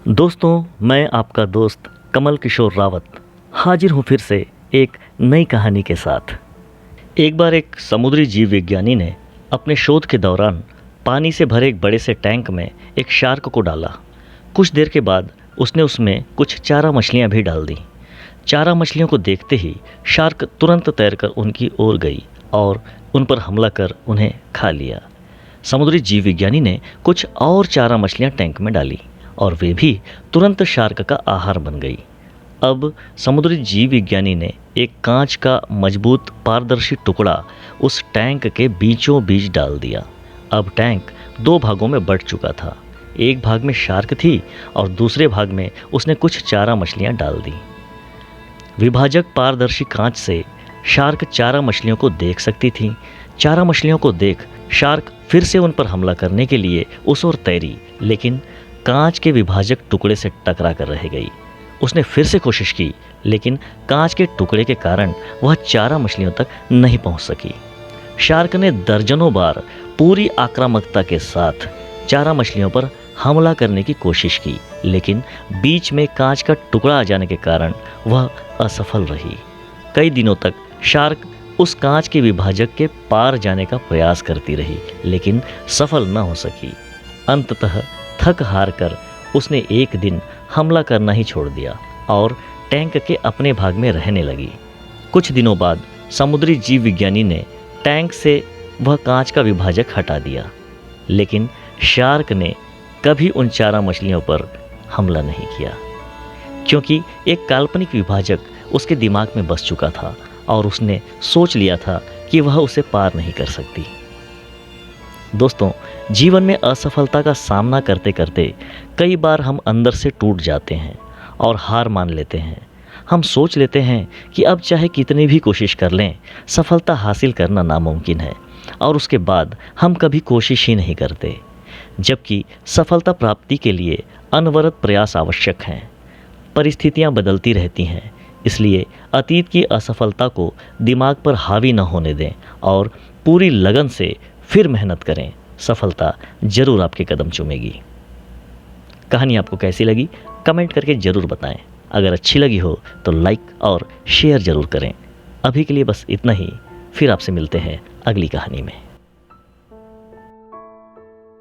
दोस्तों, मैं आपका दोस्त कमल किशोर रावत हाजिर हूँ फिर से एक नई कहानी के साथ। एक बार एक समुद्री जीव विज्ञानी ने अपने शोध के दौरान पानी से भरे एक बड़े से टैंक में एक शार्क को डाला। कुछ देर के बाद उसने उसमें कुछ चारा मछलियाँ भी डाल दी। चारा मछलियों को देखते ही शार्क तुरंत तैरकर उनकी ओर गई और उन पर हमला कर उन्हें खा लिया। समुद्री जीव विज्ञानी ने कुछ और चारा मछलियाँ टैंक में डाली और वे भी तुरंत शार्क का आहार बन गई। अब समुद्री जीव विज्ञानी ने एक कांच का मजबूत पारदर्शी टुकड़ा उस टैंक के बीचों बीच डाल दिया। अब टैंक दो भागों में बंट चुका था। एक भाग में शार्क थी और दूसरे भाग में उसने कुछ चारा मछलियां डाल दी। विभाजक पारदर्शी कांच से शार्क चारा मछलियों को देख सकती थी। चारा मछलियों को देख शार्क फिर से उन पर हमला करने के लिए उस ओर तैरी, लेकिन कांच के विभाजक टुकड़े से टकरा कर रह गई। उसने फिर से कोशिश की, लेकिन कांच के टुकड़े के कारण वह चारा मछलियों तक नहीं पहुंच सकी। शार्क ने दर्जनों बार पूरी आक्रामकता के साथ चारा मछलियों पर हमला करने की कोशिश की, लेकिन बीच में कांच का टुकड़ा आ जाने के कारण वह असफल रही। कई दिनों तक शार्क उस कांच के विभाजक के पार जाने का प्रयास करती रही, लेकिन सफल न हो सकी। अंततः थक हार कर उसने एक दिन हमला करना ही छोड़ दिया और टैंक के अपने भाग में रहने लगी। कुछ दिनों बाद समुद्री जीव विज्ञानी ने टैंक से वह कांच का विभाजक हटा दिया, लेकिन शार्क ने कभी उन चारा मछलियों पर हमला नहीं किया, क्योंकि एक काल्पनिक विभाजक उसके दिमाग में बस चुका था और उसने सोच लिया था कि वह उसे पार नहीं कर सकती। दोस्तों, जीवन में असफलता का सामना करते करते कई बार हम अंदर से टूट जाते हैं और हार मान लेते हैं। हम सोच लेते हैं कि अब चाहे कितनी भी कोशिश कर लें, सफलता हासिल करना नामुमकिन है, और उसके बाद हम कभी कोशिश ही नहीं करते। जबकि सफलता प्राप्ति के लिए अनवरत प्रयास आवश्यक हैं। परिस्थितियां बदलती रहती हैं, इसलिए अतीत की असफलता को दिमाग पर हावी न होने दें और पूरी लगन से फिर मेहनत करें। सफलता जरूर आपके कदम चूमेगी। कहानी आपको कैसी लगी कमेंट करके ज़रूर बताएं। अगर अच्छी लगी हो तो लाइक और शेयर ज़रूर करें। अभी के लिए बस इतना ही, फिर आपसे मिलते हैं अगली कहानी में।